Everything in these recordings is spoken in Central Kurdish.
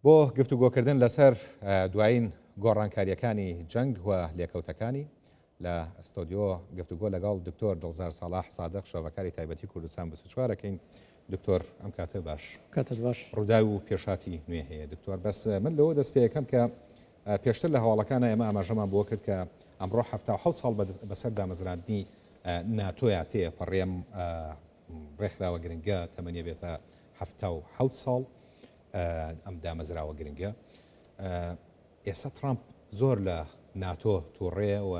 بۆ گفتوگۆکردن لەسەر دوایین گۆڕانکاریەکانی جەنگ و لێکەوتەکانی لە ئەستۆدیۆ گفتوگۆ لەگەڵ دکتۆر دڵزار ساڵح سادق شۆڤەکاری تایبەتی کوردستان 24ەکەین. دکتۆر ئەم کاتە باش ڕووداوی و پێشاتی نوێ هەیە. دکتۆر بەس من لەوە دەست پێیەکەم کە پێشتر لە هەواڵەکانە ئێمە ئاماژەمان بۆ کرد کە ئەمڕۆ 77 ساڵ بەسەر دامەزراندنی ناتۆیا تەیە پەڕێم ڕێکخراوە گرنگە تەمەنیە بێتە 77 ساڵ ئەم دامەزراوە گرنگە. ئێستا ترامپ زۆر لە ناتۆ تووڕێ و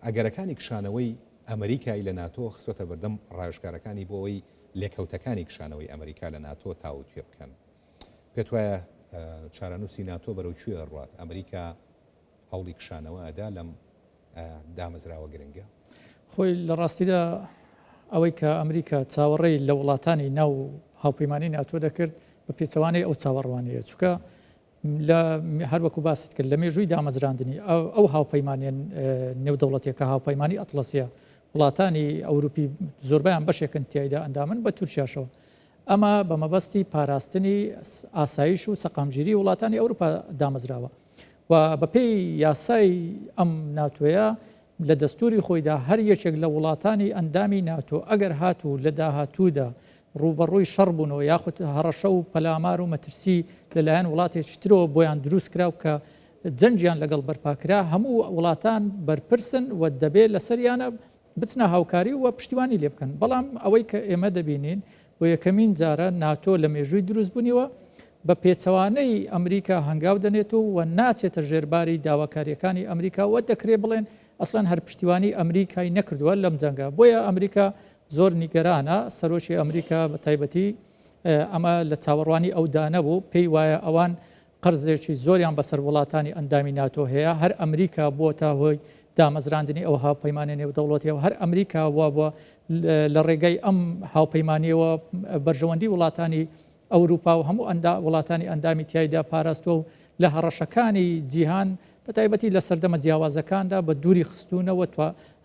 ئەگەرەکانی کشانەوەی ئەمریکای لە ناتۆ خستۆتە بەردەم ڕایشکارەکانی بۆ ئەوەی لێکەوتەکانی کشانەوەی ئەمریکا لە ناتۆ تاوتوێ بکەن. پێت وایە چارەنووسی ناتۆ بەرەو کوێ ڕات؟ ئەمریکا هەوڵی کشانەوە ئەدا لەم دامەزراوە گرنگە؟ خۆی لە ڕاستیدا ئەوەی کە ئەمریکا چاوەڕێی لە وڵاتانی ناو هاوپەیمانی ناتۆ دەکرد بە پێچەوانەی ئەو چاوەڕوانەیە، چونکە لە هەروەکو باست کرد لە مێژووی دامەزراندنی ئەو هاوپەیمانیان نێودەوڵەتێکە هاوپەیمانی ئەتلەسیە وڵاتانی ئەوروپی زۆربیان بەشێکن تایدا ئەندامن بە تورکیاشەوە. ئەمە بە مەبەستی پاراستنی ئاسایش و سەقامگیری وڵاتانی ئەوروپا دامەزراوە و بەپێی یاسای ئەم ناتۆیە لە دەستوری خۆیدا هەر یەکێک لە وڵاتانی ئەندامی ناتۆ ئەگەر هاتوو لە داهاتوودا ڕوبەڕووی شەڕ بوونەوە یاخود هەڕەشە و پەلامار و مەترسی لەلایەن وڵاتێکی ترەوە بۆیان دروست کراو کە جەنجیان لەگەڵ بەرپاکرا، هەموو وڵاتان بەرپرسن و دەبێت لەسەریانە بچنە هاوکاری و پشتیوانی لێ بکەن. بەڵام ئەوەی کە ئێمە دەبینین بۆ یەکەمین جارە ناتۆ لە مێژووی دروست بوونیوە بە پێچەوانەی ئەمریکا هەنگاو دەنێت و ناچێتە ژێرباری داواکاریەکانی ئەمریکا و دەکرێت بڵێن ئەسڵەن هەر پشتیوانی ئەمریکای نەکردووە لەم جەنگە. بۆیە ئەمریکا زۆر نیگەرانە، سەرۆکی ئەمریکا بە تایبەتی ئەمە لە چاوەڕوانی ئەودا نەبوو، پێی وایە ئەوان قەرزێکی زۆریان بەسەر وڵاتانی ئەندامی ناتۆ هەیە. هەر ئەمریکا بۆتە هۆی دامەزراندنی ئەو هاوپەیمانە نێودەوڵەتیەوە، هەر ئەمریکا بووە لە ڕێگەی ئەم هاوپەیمانیەوە بەرژەوەندی وڵاتانی ئەوروپا و هەموو وڵاتانی ئەندامی تایدا پاراستووە و لە هەڕەشەکانی جیهان بە تایبەتی لە سەردەمە جیاوازەکاندا بە دووری خستوونەوە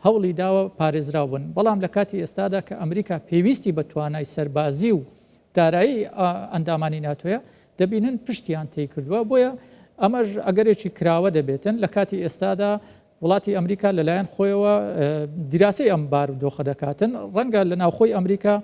هەوڵی داوە پارێزراو بن. بەڵام لە کاتی ئێستادا کە ئەمریکا پێویستی بە توانای سەربازی و دارایی ئەندامانی ناتۆیە دەبینن پشتیان تێی کردووە. بۆیە ئەمەش ئەگەرێکی کراوە دەبێتن لە کاتی ئێستادا وڵاتی ئەمریکا لەلایەن خۆیەوە دیراسی ئەم بارودۆخە دەکاتن. ڕەنگە لە ناوخۆی ئەمریکا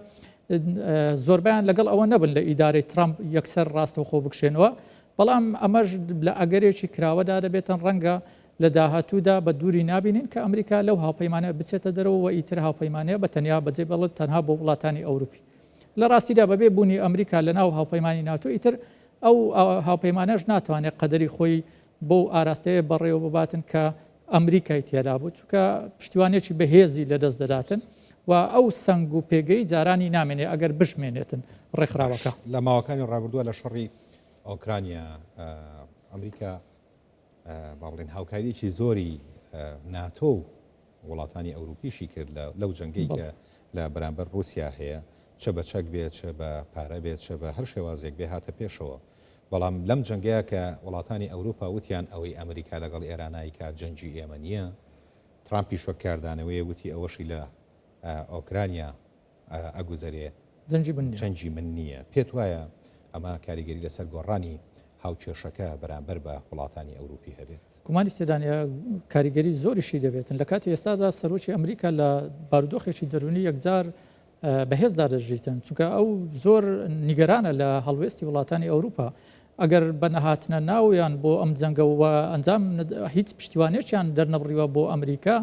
زۆربیان لەگەڵ ئەوە نەبن لە ئیدارەی ترامپ یەکسەر ڕاستەوخۆ بکشێنەوە، بەڵام ئەمەش لە ئەگەرێکی کراوەدا دەبێتن ڕەنگە لە داهاتوودا بە دووری نابینین کە ئەمریکا لەو هاوپەیمانە بچێتە دەرەوە و ئیتر هاوپەیمانەیە بە تەنیا بەجێ بڵێت تەنها بۆ وڵاتانی ئەوروپی. لە ڕاستیدا بەبێ بوونی ئەمریکا لە ناو هاوپەیمانی ناتۆ ئیتر ئەو هاوپەیمانەش ناتوانێت قەدەری خۆی بۆ ئاراستەیە بەڕێوە بباتن کە ئەمریکای تێدا بوو، چونکە پشتیوانێکی بەهێزی لەدەست دەداتن و ئەو سنگ و پێگەی جارانی نامێنێ ئەگەر بشمێنێتن ڕێکخراوەکە. لە ماوەکانی ڕابردووە لە شەڕی ئۆکرانیا ئەمریکا باڵێن هاوکاریەکی زۆری ناتۆ و وڵاتانی ئەوروپیشی کرد لەو جەنگەی کە لە بەرامبەر رووسیا هەیە، چە بە چەک بێت، چە بە پارە بێت، چە بە هەر شێوازێک بێ هاتە پێشەوە. بەڵام لەم جەنگەیە کە وڵاتانی ئەوروپا وتیان ئەوەی ئەمریکا لەگەڵ ئێرانایی کە جەنجی ئێمە نییە، ترامپی شۆک کاردانەوەی وتی ئەوەشی لە ئۆکرانیا ئەگوزەرێ جەنجی من نییە. پێت وایە ئەمە کاریگەری لەسەر گۆڕانی هاوکێشەکە بەرامبەر بە وڵاتانی ئەوروپی هەبێت؟ گومانی تێدانە کاریگەری زۆریشی دەبێتن. لە کاتی ئێستادا سەرۆکی ئەمریکا لە بارودۆخێکی دەرونی یەکجار بەهێزدا دەژیتن، چونکە ئەو زۆر نیگەرانە لە هەڵوێستی وڵاتانی ئەوروپا. ئەگەر بە نەهاتنە ناویان بۆ ئەم جەنگەوە ئەنجام هیچ پشتیوانێکیان دەرنەبڕیوە بۆ ئەمریکا،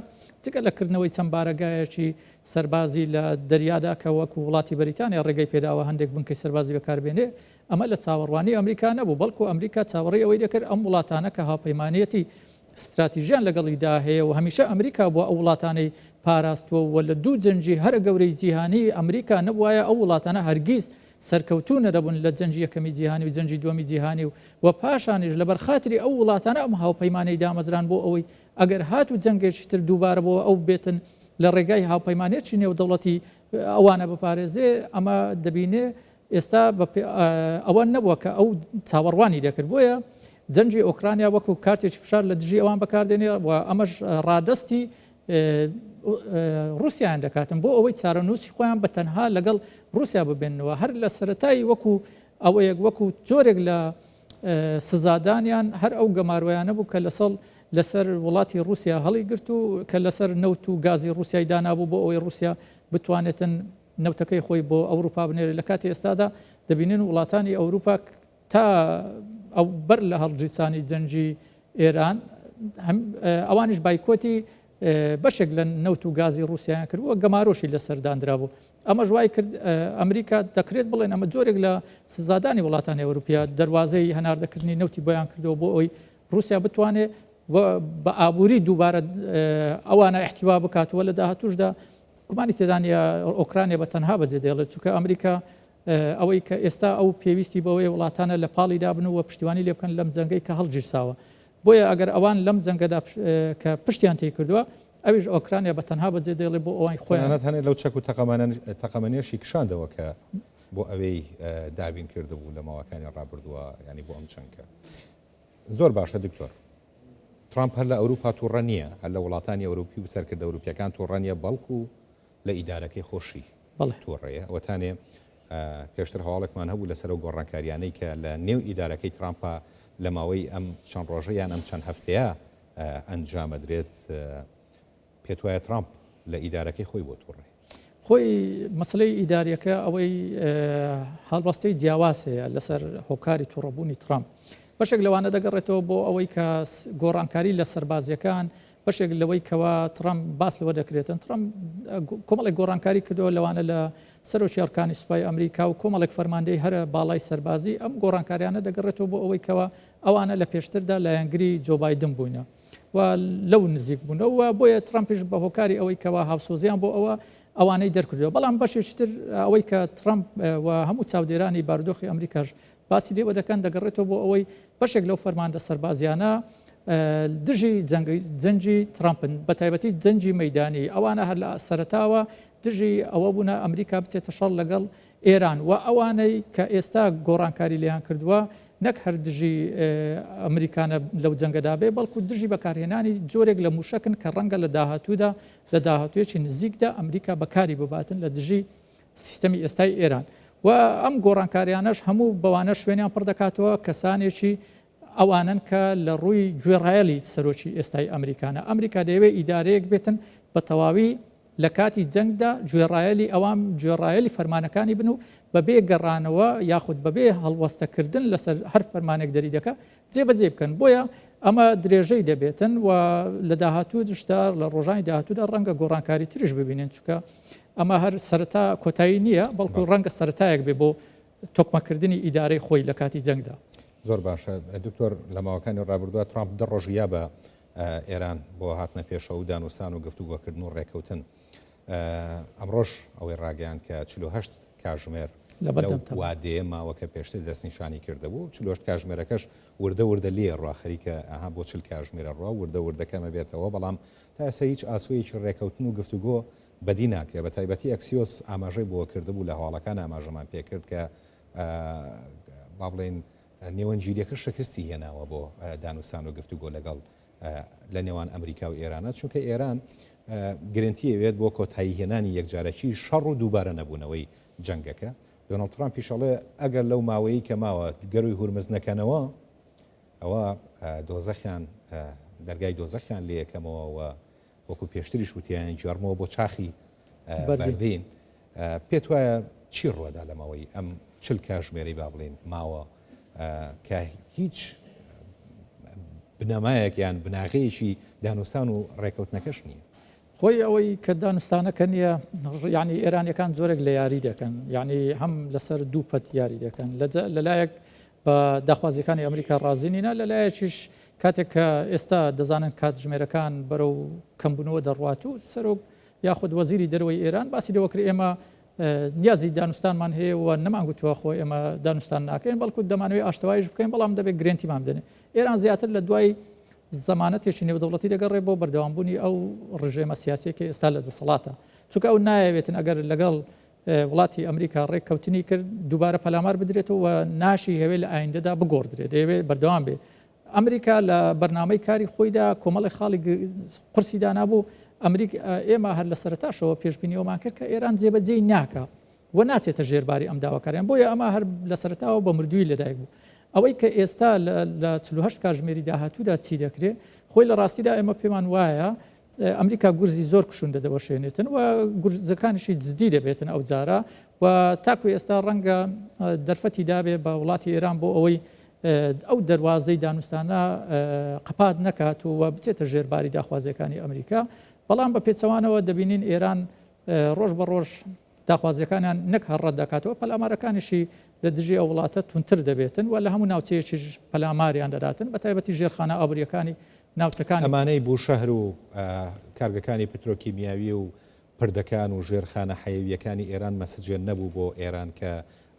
جگە لەکردنەوەی چەند بارەگایەکی سەربازی لە دەریادا کە وەکو وڵاتی بەریتانیا ڕێگەی پێداوە هەندێک بنکەی سەربازی بەکاربێنێ، ئەمە لە چاوەڕوانی ئەمریکا نەبوو، بەڵکو ئەمریکا چاوەڕێی ئەوەی دەکرد ئەم وڵاتانە کە هاوپەیمانیەتی استراتیژیان لەگەڵیدا هەیە و هەمیشە ئەمریکا بۆ ئەو وڵاتانەی پاراستووە و لە دوو جەنجی هەر گەورەی جیهانی ئەمریکا نەبوایە ئەو وڵاتانە هەرگیز سەرکەوتوو نەدەبوون لە جەنجی یەکەمی جیهانی و جەنجی دووەمی جیهانی و پاشانیش لەبەر خاتری ئەو وڵاتانە ئەم هاوپەیمانەی دامەزران بۆ ئەوەی ئەگەر هات و جەنگێکی تر دووبارە بۆ ئەو بێتن لە ڕێگای هاوپەیمانێکی نێودەوڵەتی ئەوانە بپارێزێ. ئەمە دەبینێ ئێستا ئەوە نەبووە کە ئەو چاوەڕوانی دەکرد. بۆیە جەنجی ئۆکرانیا وەکو کارتێکی فشار لە دژی ئەوان بەکاردێنێ و ئەمەش ڕادستی رووسیان دەکاتن بۆ ئەوەی چارەنووسی خۆیان بە تەنها لەگەڵ رووسیا ببێنەوە. هەر لە سەرەتایی وەکو ئەوەیەک وەکو جۆرێک لە سزادانیان هەر ئەو گەماروایانە بوو کە لەسەر وڵاتی رووسیا هەڵی گرت و کە لەسەر نەوت و گازی رووسیای دانابوو بۆ ئەوەی رووسیا بتوانێتن نەوتەکەی خۆی بۆ ئەوروپا بنێرێت. لە کاتی ئێستادا دەبینن وڵاتانی ئەوروپا تا ئەو بەر لە هەڵگیرسانی جەنگی ئێران ئەوانش بایکۆتی بەشێک لە نەوت و گازی رووسیایان کردووە گەمارۆشی لەسەردانرا بوو. ئەمە ژوای کرد ئەمریکا دەکرێت بڵێن ئەمە جۆرێک لە سزادانی وڵاتانی ئەوروپیا دەواازەی هەناردەکردنی نەوتی بۆیان کردەوە بۆ ئەوی رووسیا بتوانێت بە ئابووری دووبارە ئەوانە احتیوا بکاتەوە لە داهاتوشدا گومانی تێدانە ئۆکرانیا بە تەنها بەجێ دێڵێت چونکە ئەمریکا ئەوەی کە ئێستا ئەو پێویستی بەوەی وڵاتانە لە پاڵی دابنەوە پشتیوانی لێ بکەن لەم جەنگەی کە هەڵگیرساوە. بۆیە ئەگەر ئەوان لەم جەنگەدا کە پشتیان تێ کردووە ئەویش ئۆکرانیا بە تەنها بەجێ دێڵێ بۆ ئەوان خۆیان هەنێ لەو چەک و تەقەمەنیێشی کشاندەوە کە بۆ ئەوەی دابین کردبوو لە ماوەکانی ڕابردووە ینی بۆ ئەم چەندکە زۆر باشە دکتۆر. ترامپ هەر لە ئەوروپا تووڕە نییە، هەر لە وڵاتانی ئەوروپی و سەرکردە ئەوروپیەکان تووڕە نیە، بەڵکو لە ئیدارەکەی خۆشی تووڕەیە. ئەوەتانێ پێشتر هەواڵێکمان هەبوو لەسەر و گۆڕانکاریانەی کە لە نێو ئیدارەکەی ترامپا لە ماوەی ئەم چەند ڕۆژەیان ئەم چەند هەفتەیە ئەنجامەدرێت. پێت وایە ترامپ لە ئیدارەکەی خۆی بۆ تووڕێ. خۆی مەسلەی ئیداریەکە ئەوەی هەڵبەستەی جیاواز هەیە لەسەر هۆکاری تووڕەبوونی ترامپ. بەشێک لەوانە دەگەڕێتەوە بۆ ئەوەی کە گۆڕانکاری لە سەربازیەکان، بەشێک لەوەی کەوا ترامپ باس لەوە دەکرێتن. ترامپ کۆمەڵێک گۆڕانکاری کردەوە لەوانە لە سەرۆکی ئەرکانی سوپای ئەمریکا و کۆمەڵێک فەرماندەی هەرە باڵای سەربازی. ئەم گۆڕانکاریانە دەگەڕێتەوە بۆ ئەوەی کەوا ئەوانە لە پێشتردا لە یانگری جۆ بایدن بووینە و لەو نزیک بوونەوە. بۆیە ترامپیش بە هۆکاری ئەوەی کەوا هاوسۆزیان بۆ ئەوانەی دەرکردەوە. بەڵام بەشێشتر ئەوەی کە ترامپ و هەموو چاودێرانی بارودۆخی ئەمریکاش باسی لێوە دەکەن دەگەڕێتەوە بۆ ئەوەی بەشێک لەو فەرماندە سەربازیانە دژی جەنگی ترامپن، بە تایبەتی جەنگی مەیدانی. ئەوانە هەر لە سەرەتاوە دژی ئەوە بوون ئەمریکا بچێتە شەڕ لەگەڵ ئێران و ئەوانەی کە ئێستا گۆڕانکاری لیان کردووە نەک هەر دژی ئەمریکانە لەو جەنگەدا بێ، بەڵکو دژی بەکارهێنانی جۆرێک لە موشەکن کە ڕەنگە لە داهاتوودا لە داهاتوێکی نزیکدا ئەمریکا بەکاری بباتن لە دژی سیستەمی ئێستای ئێران. و ئەم گۆڕانکاریانەش هەموو بەوانە شوێنیان پڕ دەکاتەوە کەسانێکی ئەوانن کە لە ڕووی گوێڕایەلی سەرۆکی ئێستای ئەمریکانە. ئەمریکا دەیەوێت ئیدارەیەک بێتن بە تەواوی لە کاتی جەنگدا گوێڕایەلی ئەوان گوێڕایەلی فەرمانەکانی بن و بەبێ گەڕانەوە یاخود بەبێ هەڵوەستەکردن لەسەر هەر فەرمانێک دەری دەکە جێبەجێ بکەن. بۆیە ئەمە درێژەی دەبێتن و لە داهاتوو دشتا لە ڕۆژانی داهاتوودا ڕەنگە گۆڕانکاری تریش ببینێن، چونکە ئەمە هەر سەرەتا کۆتایی نییە، بەڵکو ڕەنگە سەرەتایەک بێ بۆ تۆکمەکردنی ئیدارەی خۆی لە کاتی جەنگدا. زۆر باشە دکتۆر. لە ماوەکانی ڕابردووە ترامپ دە ڕۆژیا بە ئێران بۆ هاتنە پێشەوە و دانوستان و گفتوگۆکردن و ڕێکەوتن. ئەمڕۆژ ئەوەی ڕاگەیان کە 48 کاتژمێر وادەیە ماوەکە پێشتر دەستنیشانی کردهبوو. 48 کاتژمێرەکەش وردە لێ ڕوا خەریکە ئەها بۆ 40 کاتژمێرە ڕوا وردەکەمە بێتەوە. بەڵام تا ئێستا هیچ ئاسوەیەکی ڕێکەوتن و گفتوگۆ بەدی ناکرێت. بە تایبەتی ئەکسیۆس ئاماژەی بۆ کردبوو لە هەواڵەکان ئاماژەمان پێکرد کە با بڵێن نێوەنگیریەکە شکستی هێناوە بۆ دانوستان و گفتوگۆ لەگەڵ لە نێوان ئەمریکا و ئێرانە، چونکە ئێران گرنتیەوێت بۆ کۆتاییهێنانی یەکجارەکی شەڕ و دووبارە نەبوونەوەی جەنگەکە. دۆناڵد ترامپیش ئەڵێ ئەگەر لەو ماوەیە کە ماوە گەروی هورمز نەکەنەوە ئەوە دۆزەخیان دەرگای دۆزەخیان لێ یەکەمەوە و وەکو پێشتری شووتیان جارمەوە بۆ چاخی بەردین. پێت وایە چی ڕۆدا لەمەوەی ئەم 40 کاتژمێرەی با بڵێن ماوە کە هیچ بنەمایەک یان بناغەیەکی دانوستان و ڕێکەوتنەکەش نییە؟ خۆی ئەوەی کە دانوستانەکە نییە، یعنی ئێرانیەکان زۆرێک لە یاری دەکەن، یعنی هەم لەسەر دوو پەت یاری دەکەن. لەلایەک بە داخوازیەکانی ئەمریکا ڕازی نینە، لەلایەکیش کاتێک کە ئێستا دەزانن کاتژمێرەکان بەرەو کەمبوونەوە دەڕوات و سەرۆک یاخود وەزیری دەرەوەی ئێران باسی لەوەکرد ئێمە نیازی دانوستانمان هەیە و نەمانگوتووە خۆی ئێمە دانوستان ناکەین، بەڵکو دەمانوێت ئاشتەوایش بکەین، بەڵام دەبێت گرنتیمان بدەنێ. ئێران زیاتر لە دوای زەمانەتێکی نێودەوڵەتی دەگەڕێ بۆ بەردەوامبوونی ئەو ڕژێمە سیاسیەکە ئێستا لە دەسەڵاتە، چونکە ئەو نایەوێتن ئەگەر لەگەڵ وڵاتی ئەمریکا ڕێککەوتنی کرد دووبارە پەلامار بدرێتەوە و ناشی هەوێ لە ئایندەدا بگۆڕدرێت، دەیەوێت بەردەوام بێ. ئەمریکا لە بەرنامەی کاری خۆیدا کۆمەڵی خاڵی قرسی دانابوو. ئێمە هەر لە سەرتاشەوە پێشبینیەوەمان کرد کە ئێران جێبەجێی ناکە و ناچێتە ژێرباری ئەم داواکاریان، بۆیە ئەمە هەر لە سەرتاوە بە مردووی لەدایک بوو. ئەوەی کە ئێستا لە 48 کاتژمێری داهاتوودا چی دەکرێت خۆی لە ڕاستیدا ئێمە پێمان وایە ئەمریکا گورزی زۆر کوشون دەدەوەشێنێتن و گورزەکانیشی جددی دەبێتن ئەو جارە و تاکو ئێستا ڕەنگە دەرفەتی دابێ بە وڵاتی ئێران بۆ ئەوەی ئەو دەواازەی دانوستانە قەپات نەکات و بچێتە ژێرباری داخوازیەکانی ئەمریکا بەڵام بە پێچەوانەوە دەبینین ئێران ڕۆژ بە ڕۆژ داخوازیەکانیان نەک هەڕەت دەکاتەوە پەلامارەکانیشی لە دژی ئەو وڵاتە تونتر دەبێتن و لە هەموو ناوچەیەکیش پەلاماریان دەداتن بە تایبەتی ژێرخانە ئابووریەکانی ناوچەکان ئەمانەی بوو شەهر و کارگەکانی پترۆکیمیاوی و پردەکان و ژێرخانە حەیویەکانی ئێران مەسجێن نەبوو بۆ ئێران کە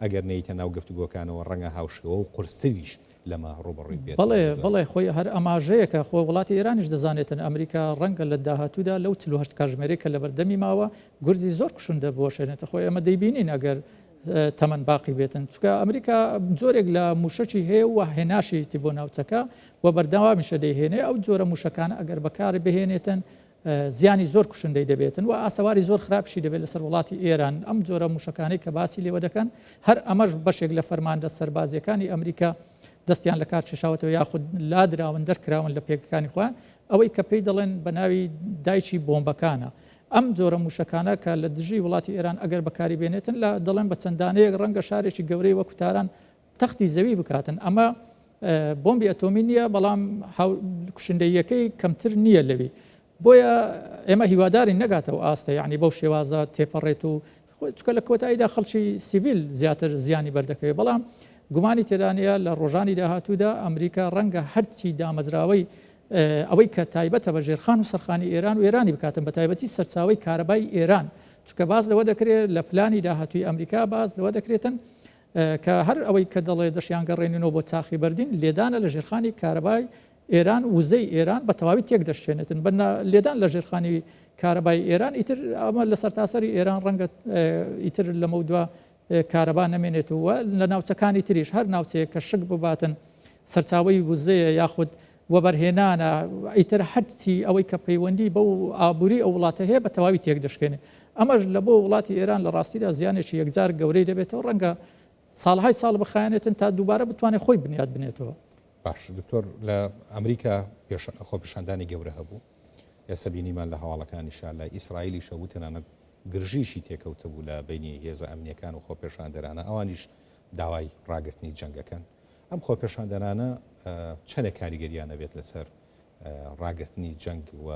ئەگەر نەیتە ناو گفتوگۆکانەوە ڕەنگە هاوشەوە و قورسیش لەمە ڕوبڕی بێت بەڵێ خۆی هەر ئەماژەیەکە خۆ وڵاتی ئێرانیش دەزانێتن ئەمریکا ڕەنگە لە داهاتوودا لەو 48 کاتژمێرەی کە لە بەردەمی ماوە گورزی زۆر کوشندە بۆشێنێتە خۆی ئەمە دەیبینین ئەگەر تەمەەن باقی بێتن چکە ئەمریکا جۆرێک لە موشەی هەیە و هێناشیتی بۆ ناوچەکە و بەردەوامیشە دەیهێنێ ئەو جۆرە موشەکانە ئەگەر بەکاری بهێنێتن زیانی زۆر کوشندەی دەبێتن و ئاسەواری زۆر خراپشی دەبێت لەسەر وڵاتی ئێران ئەم جۆرە موشەکانی کە باسی لێوە دەکەن هەر ئەمەش بەشێک لە فەرماندە سەربازیەکانی ئەمریکا دەستیان لە کار شێشاوەتەوە یاخود لادراون دەرکراون لە پێکەکانی خۆیان ئەوەی کە پێی دەڵێن بە ناوی دایکی بۆمبەکانە ئەم جۆرە موشەکانە کە لە دژی وڵاتی ئێران ئەگەر بەکاری بێنێتن لە دەڵێن بە چەندانەیەک ڕەنگە شارێکی گەورەی وەکو تاران تەختی زەوی بکاتن ئەمە بۆمبی ئەتۆمی نییە بەڵام کوشندەیەکەی کەمتر نییە لەوی بۆیە ئێمە هیواداری نەگاتەوە ئاستە یعنی بەو شێوازە تێپەڕێت و چکە لە کۆتاییدا خەڵکی سیڤیل زیاتر زیانی بەردەکەوێت بەڵام گومانی تێرانەیە لە ڕۆژانی داهاتوودا ئەمریکا ڕەنگە هەرچی دامەزراوەی ئەوەی کە تایبەتە بە ژێرخان و سەرخانی ئێران و ئێرانی بکاتن بە تایبەتی سەرچاوی کارەبای ئێران چکە باز لەوە دەکرێت لە پلانی داهاتووی ئەمریکا باز لەوە دەکرێتن کە هەر ئەوەی کە دەڵێ دەشیان گەڕێنینەوە بۆ چاخی بەردین لێدانە لە ژێرخانی کارەبای ئێران وزەی ئێران بە تەواوی تێک دەشێنێتن لێدان لە ژێرخانی کارەبای ئێران ئیتر ئەمە لە سەرتاسەری ئێران ڕەنگە ئیتر لەمە دووە کارەبا نەمێنێتەوە لە ناوچەکانی تریش هەر ناوچەیە کە شک بباتن سەرچاوی وزەیە یاخود وەبەرهێنانە ئیتر هەرچی ئەوەی کە پەیوەندی بەو ئابووری ئەو وڵاتە هەیە بە تەواوی تێک دەشکێنێ ئەمەش لە بۆ وڵاتی ئێران لە ڕاستیدا زیانێکی یەکجار گەورەی دەبێتەوە ڕەنگە ساڵهای ساڵ بخایەنێتن تا دووبارە بتوانێت خۆی بنیاد بنێتەوە. باش دکتۆر لە ئەمریکا خۆپیشاندانی گەورە هەبوو ئێستا بینیمان لە هەواڵەکانیشا لە ئیسرائیلی شەبوو تەنانەت گرژیشی تێکەوتە بوو لە بینی هێزە ئەمنیەکان و خۆپیشاندەرانە ئەوانیش داوای ڕاگررتنی جەنگەکەن ئەم خۆپیشاندەرانە چەندێک کاریگەریانە بێت لەسەر ڕاگررتنی جەنگ و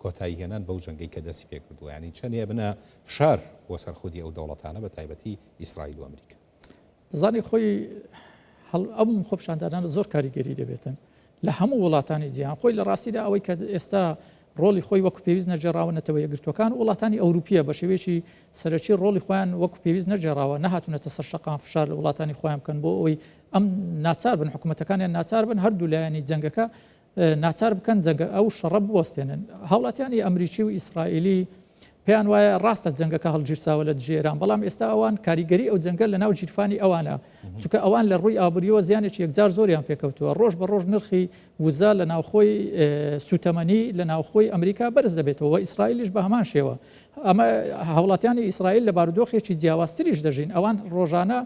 کۆتایی هێنان بەو جەنگەی کە دەستی پێ کردووە ینی چەندێ بنە فشار بۆ سەرخودی ئەو دەوڵەتانە بە تایبەتی ئیسرائیل و ئەمریکا دەزانی خۆی ئەم خۆپیشاندانانە زۆر کاریگەری دەبێتن لە هەموو وڵاتانی جیهان خۆی لە ڕاستیدا ئەوەی کە ئێستا ڕۆڵی خۆی وەکو پێویست نەجێراوەنەتەوە یەکگرتوەکان وڵاتانی ئەوروپیە بە شێوەیەکی سەرەکی ڕۆڵی خۆیان وەکو پێویست نەجێراوە نەهاتونەتە سەر شەقام فشار لە وڵاتانی خۆیان بکەن بۆ ئەوەی ئەم ناچار بن حکوومەتەکانیان ناچار بن هەردوو لایەنی جەنگەکە ناچار بکەن جەنگە ئەو شەڕە بوەستێنن هاوڵاتیانی ئەمریکی و ئیسرائیلی پێیان وایە ڕاستە جەنگەکە هەڵگیرساوە لە دژی ئێران بەڵام ئێستا ئەوان کاریگەری ئەو جەنگە لە ناو جیرفانی ئەوانە چونکە ئەوان لە ڕووی ئابووریەوە زیانێکی یەکجار زۆریان پێکەوتووە ڕۆژ بە ڕۆژ نرخی وزە لە ناوخۆی سوتەمەنی لە ناوخۆی ئەمریکا بەرز دەبێتەوە و ئیسرائیلیش بە هەمان شێوە ئەمە هاوڵاتیانی ئیسرائیل لە بارودۆخێکی جیاوازتریش دەژین ئەوان ڕۆژانە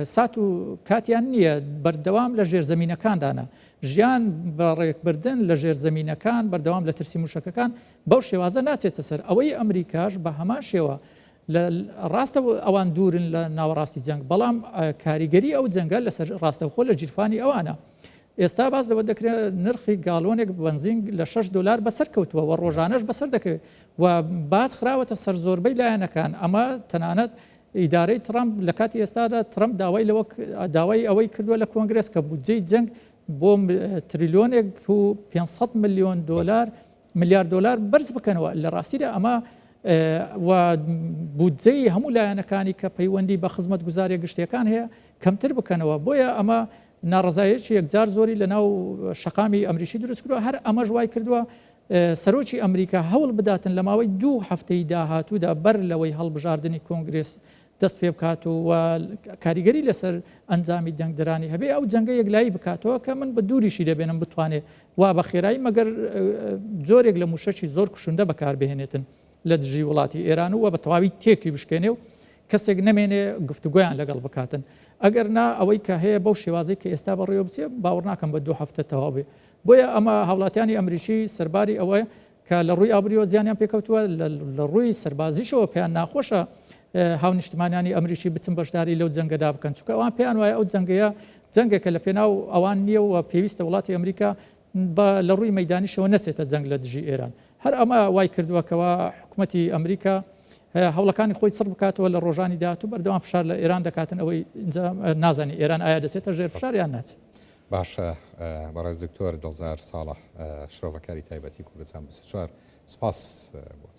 سات و کاتیان نییە بەردەوام لە ژێرزەمینەکاندانە ژیان بەڕێکبردن لە ژێرزەمینەکان بەردەوام لە ترسی موشەکەکان بەو شێوازە ناچێتە سەر ئەوەی ئەمریکاش بە هەمان شێوە ڕاستە ئەوان دوورن لە ناوەڕاستی جەنگ بەڵام کاریگەری ئەو جەنگە لەسەر ڕاستەوخۆ لە جیرفانی ئەوانە ئێستا باز لەوە دەکرێت نرخی گاڵۆنێک بنزین لە $6 بەسەر کەوتووە و ڕۆژانەش بەسەر دەکەوێت و باز خراوەتە سەر زۆربەی لایەنەکان ئەمە تەنانەت ئیدارەی ترامپ لە کاتی ئێستادا ترامپ داوای ئەوەی کردووە لە کۆنگرس کە بودجەی جەنگ بۆ تریلیۆنێک و 500 ملیۆن ملیارد دلار بەرز بکەنەوە لە ڕاستیدا ئەمە و بودجەی هەموو لایەنەکانی کە پەیوەندی بە خزمەت گوزاریە گشتیەکان هەیە کەمتر بکەنەوە بۆیە ئەمە ناڕزایەکی یەکجار زۆری لە ناو شەقامی ئەمریکی دروست کردووە هەر ئەمەش وای کردووە سەرۆکی ئەمریکا هەوڵ بداتن لە ماوەی 2 هەفتەی داهاتوودا بەر لەوەی هەڵبژاردننی کۆنگرس دەست پێ بکات و کاریگەری لەسەر ئەنجامی دەنگدرانی هەبێ ئەو جەنگە یەکلایی بکاتەوە کە من بە دووریشی دەبێنم بتوانێت وا بە خێرایی مەگەر جۆرێک لە موشەکی زۆر کوشندە بەکاربهێنێتن لە دژی وڵاتی ئێران و بە تەواوی تێکی بشکێنێ و کەسێک نەمێنێ گفتوگویان لەگەڵ بکاتن ئەگەر نا ئەوەی کە هەیە بەو شێوازی کە ئێستا بەڕێوە بچێ باوەڕ ناکەم بە 2 هەفتە تەواو بێ بۆیە ئەمە هاوڵاتیانی ئەمریکی سەرباری ئەوەیە کە لە ڕووی ئابریەوە زیانیان پێکەوتووە لە ڕووی سەربازیشەوە پێیان ناخۆشە هاونیشتمانیانی ئەمریکی بچن بەشداری لەو جەنگەدا بکەن چونکە ئەوان پێیان وایە ئەو جەنگەیە جەنگێکە لە پێناو ئەوان نییە و پێویستە وڵاتی ئەمریکا لە ڕووی مەدانیشەوە نەچێتە جەنگ لە دژی ئێران هەر ئەمە وای کردووەکەوە حکوومەتی ئەمریکا هەوڵەکانی خۆی سڕ بکاتەوە لە ڕۆژانی داهاتوو بەردەوام فشار لە ئێران دەکاتن ئەوەی نازانی ئێران ئایا دەچێتە ژێر فشار یان ناچێت باشە بەڕێز دکتۆر دڵزار ساڵح شرۆڤەکاری تایبەتی کوردستان 24 سپاس بۆ